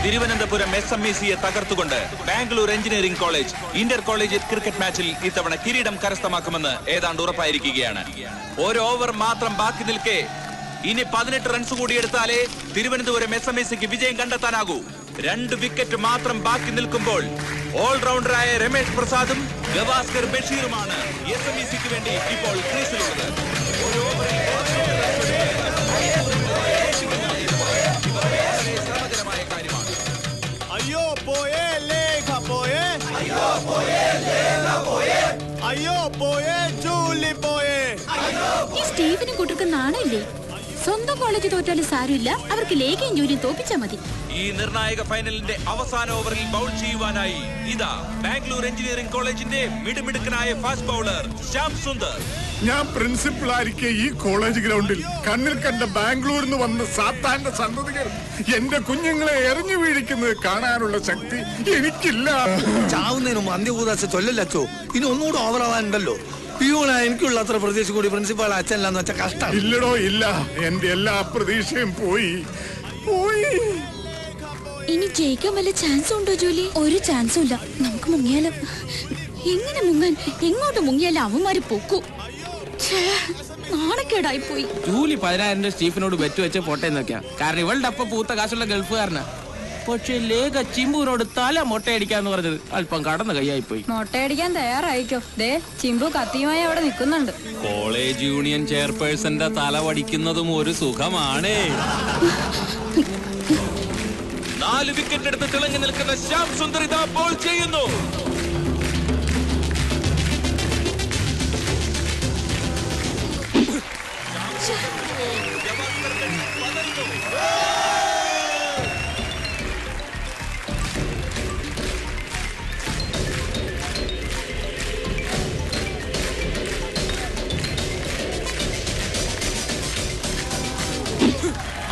തിരുവനന്തപുരം SMECയെ തകർത്തുകൊണ്ട് Bangalore engineering college inter college cricket മാച്ചിൽ ഇത്തവണ കിരീടം കരസ്ഥമാക്കുമെന്ന് ഏതാണ്ട് ഉറപ്പായിരിക്കുകയാണ്. ഒരു ഓവർ മാത്രം ബാക്കി നിൽക്കെ ഇനി 18 റൺസ് കൂടി എടുത്താലേ തിരുവനന്തപുരം SMECക്ക് വിജയം കണ്ടെത്താനാകൂ. 2 വിക്കറ്റ് മാത്രം ബാക്കി നിൽക്കുമ്പോൾ ഓൾറൗണ്ടറായ രമേഷ് പ്രസാദും ഗവാസ്കർ ബഷീറുമാണ് SMECക്ക് വേണ്ടി ഇപ്പോൾ ക്രീസിലുള്ളത്. ഒരു ഓവറിൽ ശ്രമകരമായ കാര്യമാണ്. അയ്യോ പോയേ ലേഖ പോയേ, അയ്യോ പോയേ ലേഖ പോയേ, അയ്യോ പോയേ ജൂലി പോയേ. ഈ സ്റ്റീഫനും കൂട്ടർക്ക് നാണമില്ലേ? സ്വന്തം കോളേജ് തോറ്റാലും സാരമില്ല, അവർക്ക് ലേഖയും ജോലിയും തോപ്പിച്ചാ മതി. ഈ നിർണായക ഫൈനലിന്റെ അവസാന ഓവറിൽ ബൗൾ ചെയ്യുവാനായി ഇതാ ബാംഗ്ലൂർ എഞ്ചിനീയറിംഗ് കോളേജിന്റെ മിടുമിടുക്കനായ ഫാസ്റ്റ് ബൗളർ ശ്യാം സുന്ദർ. ഞാൻ പ്രിൻസിപ്പൽ ആയിരിക്കെ ഈ കോളേജ് ഗ്രൗണ്ടിൽ കണ്ണിൽ കണ്ട ബാംഗ്ലൂരിൽ നിന്ന് വന്ന സാത്താന്റെ സന്തതികൾ എന്റെ കുഞ്ഞുങ്ങളെ എറിഞ്ഞു വീഴിക്കുന്നത് കാണാനുള്ള ശക്തി എനിക്കില്ല. ചാവുന്നതിന് മുമ്പ് അന്ത്യഭൂതാശ ചൊല്ലല്ലോ. ഇനി ഒന്നുകൂടെ ഓവറാവാനുണ്ടല്ലോ. എനിക്കുള്ള അത്ര പ്രതീക്ഷ കൂടി പ്രിൻസിപ്പാൾ അച്ഛനല്ലാന്ന് വെച്ചാൽ കഷ്ടം. ഇല്ലടോ ഇല്ല, എന്റെ എല്ലാ പ്രതീക്ഷയും പോയി. ഇനി ജയിക്കാൻ വല്ല ചാൻസും ഉണ്ടോ ജോലി? ഒരു ചാൻസും ഇല്ല. നമുക്ക് മുങ്ങിയാലോ? എങ്ങനെ മുങ്ങാൻ? എങ്ങോട്ട് മുങ്ങിയാലും അവന്മാര് പൊക്കൂ. നാണക്കേടായി പോയി. ജൂലി 10,000 രൂപ സ്റ്റീഫനോട് ബെറ്റ് വെച്ച് പോട്ടേന്ന് വെക്കാം. കാരണം ഇവളുടെ അപ്പ പൂത്ത കാശുള്ള ഗൾഫുകാരനാ. പക്ഷെ ലേഖ ചിമ്പുവിനോട് തല മൊട്ടയടിക്കാന്ന് പറഞ്ഞത് അല്പം കടന്ന കൈയായി പോയി. മൊട്ടയടിക്കാൻ തയ്യാറായിക്കോ. ദേ ചിമ്പു കത്തിയുമായി അവിടെ നിൽക്കുന്നുണ്ട്. കോളേജ് യൂണിയൻ ചെയർപേഴ്സന്റെ തല വടിക്കുന്നതും ഒരു സുഖമാണേ. 4 വിക്കറ്റ് എടുത്ത് തിളങ്ങി നിൽക്കുന്ന ശ്യാം സുന്ദർ ഇതാ ബോൾ ചെയ്യുന്നു.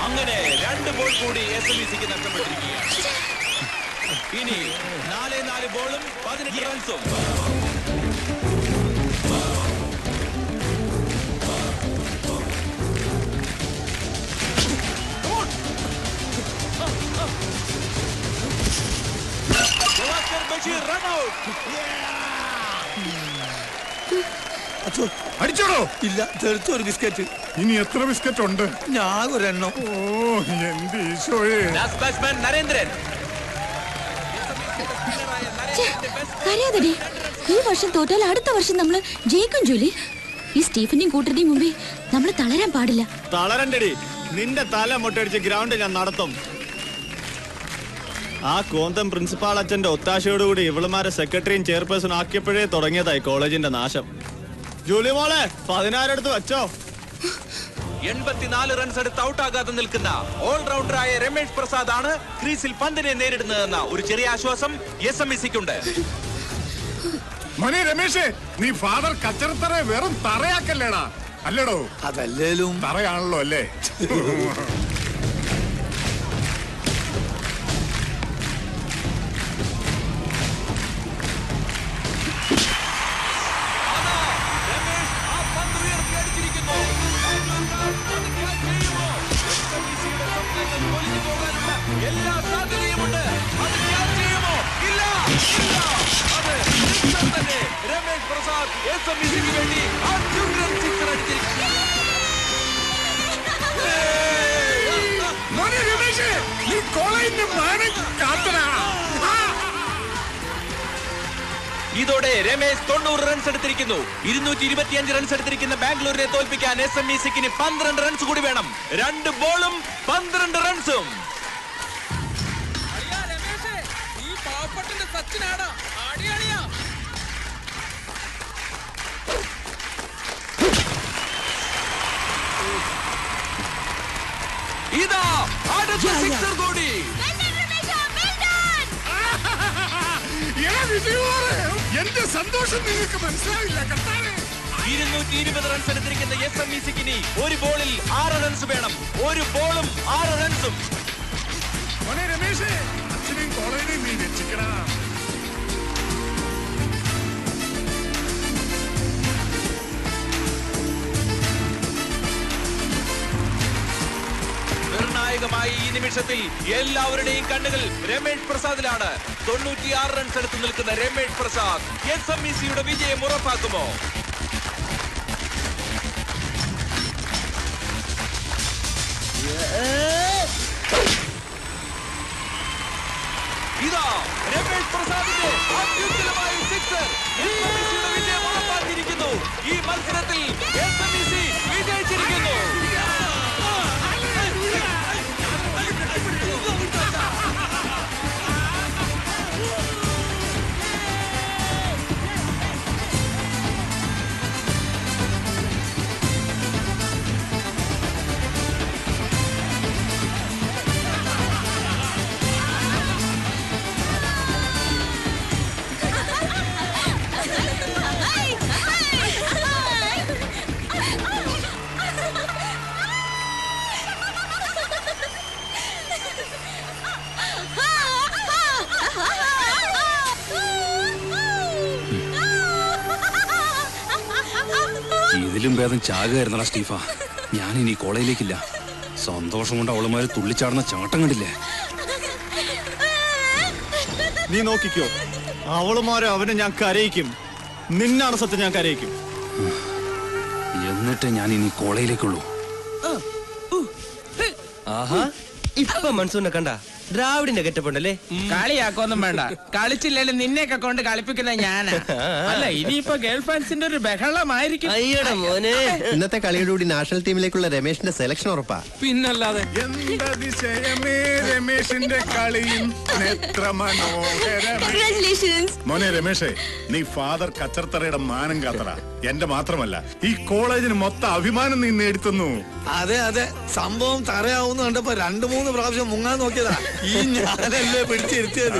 അങ്ങനെ 2 ബോൾ കൂടി SMECക്ക് നഷ്ടപ്പെട്ടിരിക്കുകയാണ്. ഇനി 4 ബോളും 18 റൺസും. Gavaskar Basheer run out. അടിച്ചോടോ? ഇല്ല, തെറിച്ചൊരു ബിസ്ക്കറ്റ്. ഇനി എത്ര ബിസ്ക്കറ്റ് ഉണ്ട്? ഞാൻ ഒരെണ്ണം. ഓ എന്റെ ഈശോയെ. Last batsman Narendran. അറിയാതെ ഈ വർഷം തോറ്റാൽ അടുത്ത വർഷം നമ്മള് ജയിക്കും ജോലി. ഈ സ്റ്റീഫന്റെയും കൂട്ടരുടെയും മുമ്പിൽ നമ്മൾ തളരാൻ പാടില്ല. തളരണ്ടടി, നിന്റെ തല മുട്ടടിച്ച് ഗ്രൗണ്ട് ഞാൻ നടത്തും. ആ കോന്തം പ്രിൻസിപ്പാൾ അച്ഛന്റെ ഒത്താശയോടുകൂടി ഇവളുമാരെ സെക്രട്ടറിയും ചെയർപേഴ്സണും ആക്കിയപ്പോഴേ തുടങ്ങിയതായി കോളേജിന്റെ നാശം. ജൂലി മോളെ 16 എടുത്ത് വെച്ചോ. 84 റൺസ് എടുത്ത് ഔട്ടാകാതെ നിൽക്കുന്ന ഓൾറൗണ്ടറായ രമേഷ് പ്രസാദ് ആണ് ക്രീസിൽ പന്തിനെ നേരിടുന്നതെന്ന ഒരു ചെറിയ ആശ്വാസം SMECക്കുണ്ട്. മോനെ രമേശേ, നീ ഫാദർ കച്ചറത്തറ വെറും തറയാക്കല്ലേടാ. അല്ലടോ? അതല്ലേലും തറയാണല്ലോ അല്ലേ? എല്ലാ സാധ്യതയുമുണ്ട്. അത് ഞാൻ ചെയ്യുമോ? ഇല്ല. അത് രമേഷ് പ്രസാദ് SMECക്ക് വേണ്ടി സിക്സർ അടിച്ചിരിക്കുന്നു. മോനെ രമേശേ, നീ കോളേജിന്റെ മാനം കാത്തടാ. ഇതോടെ രമേശ് 90 റൺസ് എടുത്തിരിക്കുന്നു. 225 റൺസ് എടുത്തിരിക്കുന്ന ബാംഗ്ലൂരിനെ തോൽപ്പിക്കാൻ SMECക്ക് 12 റൺസ് കൂടി വേണം. 2 ബോളും 12 റൺസും. ഇതാ അടുത്ത സിക്സർ കൂടി. എന്റെ സന്തോഷം നിങ്ങൾക്ക് മനസ്സിലാവില്ല. 220 റൺസ് എടുത്തിരിക്കുന്ന SMECക്ക് ഒരു ബോളിൽ 6 റൺസ് വേണം. ഒരു ബോളും 6 റൺസും. മോനെ രമേശേ, അച്ഛനെയും കോളേജിനെയും നീ രക്ഷിക്കടാ. നിർണായക നിർണായകമായ ഈ നിമിഷത്തിൽ എല്ലാവരുടെയും കണ്ണുകൾ രമേഷ് പ്രസാദിലാണ്. 96 റൺസ് എടുത്ത് നിൽക്കുന്ന രമേഷ് പ്രസാദ് SMECയുടെ വിജയം ഉറപ്പാക്കുമോ? ഇതാ രമേഷ് പ്രസാദിന്റെ അത്യുജ്വലമായ സിക്സർ SMECയുടെ വിജയം ഉറപ്പാക്കിയിരിക്കുന്നു. ഈ മത്സരത്തിൽ SMEC വിജയിച്ചിരിക്കുന്നു. ഇതിലും ഭേദം ചാകുകയായിരുന്നടാ സ്റ്റീഫ. ഞാനിനി കോളേജിലേക്കില്ല. സന്തോഷം കൊണ്ട് അവളുമാര് തുള്ളിച്ചാടുന്ന ചാട്ടം കണ്ടില്ലേ? നീ നോക്കിക്കോ, അവളുമാരെ അവനെ ഞാൻ കരയിക്കും. നിന്നാണ് സത്യം, ഞാൻ കരയിക്കും. എന്നിട്ട് ഞാൻ ഇനി കോളേജിലേക്കുള്ളൂ. ആഹാ, ഇപ്പൊ മൺസൂണിനെ കണ്ട ദ്രാവിഡിന്റെ ഗെറ്റപ്പുണ്ടല്ലേ? കളിയാക്കൊന്നും വേണ്ട. കളിച്ചില്ലേലും നിന്നെയൊക്കെ കൊണ്ട് കളിപ്പിക്കുന്ന ഞാനാ. അല്ല, ഇനിയിപ്പോ ഗേൾ ഫാൻസിന്റെ ഒരു ബഹളമായിരിക്കും. അയ്യടാ മോനെ, ഇന്നത്തെ കളിയുടെ കൂടി നാഷണൽ ടീമിലേക്കുള്ള രമേശിന്റെ സെലക്ഷൻ ഉറപ്പാ. പിന്നല്ലാതെ എന്തതിശയമേ രമേശിന്റെ കളിയും എത്ര മനോഹരമേ. മോനെ രമേശേ, നീ ഫാദർ കച്ചർത്തറയുടെ മാനം കാത്തറ. എന്റെ മാത്രമല്ല, ഈ കോളേജിന് മൊത്തം അഭിമാനം നീ നേടിത്തന്നു. അതെ അതെ, സംഭവം തറയാവുന്ന കണ്ടപ്പോ 2-3 പ്രാവശ്യം മുങ്ങാൻ നോക്കിയതാ. ഈ ഞാനല്ലേ പിടിച്ചിരുത്തിയത്.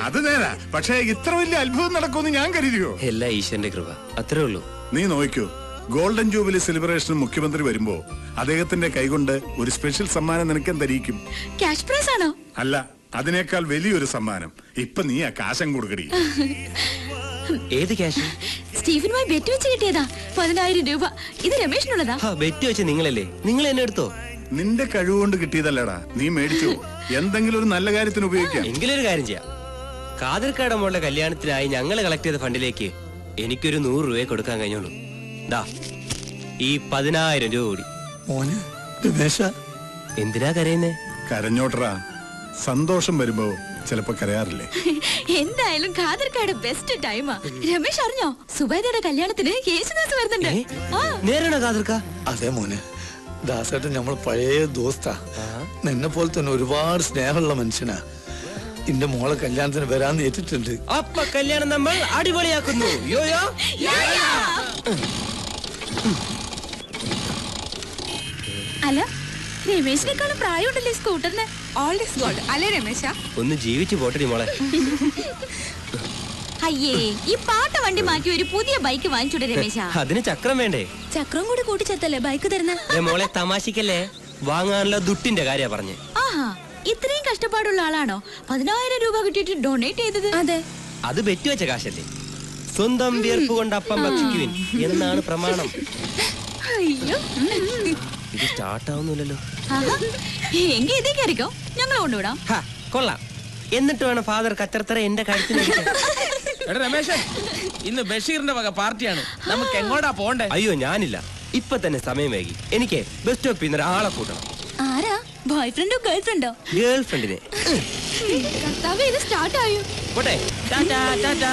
അത് നേരാ, പക്ഷേ ഇത്ര വലിയ അത്ഭുതം നടക്കുമെന്ന് ഞാൻ കരുതിയോ? എല്ലാ ഈശ്വരന്റെ കൃപ, അത്രേ ഉള്ളൂ. നീ നോക്കൂ, ഗോൾഡൻ ജൂബിലി സെലിബ്രേഷൻ മുഖ്യമന്ത്രി വരുമ്പോ അദ്ദേഹത്തിന്റെ കൈകൊണ്ട് ഒരു സ്പെഷ്യൽ സമ്മാനം നിനക്ക് എന്തരിക്കും? ക്യാഷ് പ്രൈസ് ആണോ? അല്ല, അതിനേക്കാൾ വലിയൊരു സമ്മാനം. ഇപ്പൊ നീ ആ കാശം കൊടുക്കടി. ഏത് ക്യാഷ്? സ്റ്റീഫനുമായി ബെറ്റ് വെച്ച് കിട്ടിയതാ 10,000 രൂപ. ഇത് രമേഷിനുള്ളതാ. ബെറ്റ് വെച്ച് നിങ്ങളല്ലേ? നിങ്ങൾ എന്നെ എടുത്തോ? നിന്റെ കഴിവുകൊണ്ട് കിട്ടിയതല്ലടാ, നീ മേടിച്ചു. എന്തെങ്കിലും ഒരു നല്ല കാര്യത്തിന് ഉപയോഗിക്കാം. എങ്കിലൊരു കാര്യം ചെയ്യാം. കാതിർക്കാട് മോളുടെ കല്യാണത്തിനായി ഞങ്ങൾ കളക്ട് ചെയ്ത ഫണ്ടിലേക്ക് എനിക്കൊരു 100 രൂപയെ കൊടുക്കാൻ കഴിഞ്ഞോളൂ. ദാ ഈ 10,000 രൂപ കൂടി. മോനെ രമേശ, എന്തിനാ കരയുന്നേ? കരഞ്ഞോട്ടറാ, സന്തോഷം വരുമ്പോ ചിലപ്പോ കരയാറില്ലേ? എന്തായാലും ഖാദർക്കാട് ബെസ്റ്റ് ടൈമാ. രമേഷ് അറിഞ്ഞോ, സുബൈദയുടെ കല്യാണത്തിന് യേശുദാസ് വരുന്നുണ്ട്. നേരാണോ കാതിർക്ക? അതെ മോനെ, ദാസേട്ടൻ നമ്മൾ പഴയ ദോസ്താ. നിന്നെ പോലെ തന്നെ ഒരുപാട് സ്നേഹമുള്ള മനുഷ്യനാ. എന്റെ മോളെ കല്യാണത്തിന് വരാന്ന് ഏറ്റിട്ടുണ്ട്. അപ്പൊ കല്യാണം നമ്മൾ അടിപൊളിയാക്കുന്നു. യോയോ അല്ല, രമേശിനേക്കാളും പ്രായമുണ്ടല്ലേ സ്കൂട്ടറിന്? ഓൾഡ് ഇസ് ഗോൾഡ് അല്ലേ രമേശ? ഒന്ന് ജീവിച്ചു പോട്ടടി മോളെ. അയ്യേ, ഈ പാട്ട വണ്ടി മാറ്റി ഒരു പുതിയ ബൈക്ക് വാങ്ങിച്ചൂടെ രമേശ? അതിന് ചക്രം വേണ്ടേ? ചക്രം കൂടി കൂട്ടിച്ചേർത്തല്ലേ ബൈക്ക് തരുന്ന? മോളെ തമാശിക്കല്ലേ, വാങ്ങാനുള്ള ദുട്ടിന്റെ കാര്യ പറഞ്ഞേ. ആഹാ, ഇത്രയും കഷ്ടപ്പാടുള്ള ആളാണോ 10,000 രൂപ കിട്ടിയിട്ട് ഡൊണേറ്റ് ചെയ്തത്? അതെ, അത് ബെറ്റ് വെച്ച കാശല്ലേ. സ്വന്തം വിയർപ്പ് കൊണ്ട് അപ്പം ഭക്ഷിക്കുവിൻ എന്നാണ് പ്രമാണം. അയ്യോ, ഇത് സ്റ്റാർട്ട് ആവുന്നില്ലല്ലോ. എങ്കിൽ ഇതേ കയറിക്കോ, ഞങ്ങൾ കൊണ്ടുവിടാം. കൊള്ളാം. എന്നിട്ട് വേണം ഫാദർ കച്ചർത്തറ എന്റെ കഴുത്തിന്. എടാ രമേശേ, ഇന്ന് ബഷീറിന്റെ വക പാർട്ടിയാണ്. നമുക്ക് എങ്ങോട്ടാ പോണ്ടേ? അയ്യോ ഞാനില്ല, ഇപ്പൊ തന്നെ സമയം വൈകി. എനിക്ക് ബസ് സ്റ്റോപ്പിൽ നിന്ന് ഒരാളെ കൂട്ടണം. ആരാ? ബോയ് ഫ്രണ്ടോ ഗേൾ ഫ്രണ്ടോ? ഗേൾ ഫ്രണ്ടിനെ. കർത്താവേ, ഇത് സ്റ്റാർട്ട് ആയോ? പോട്ടെ. ടാറ്റാ ടാറ്റാ.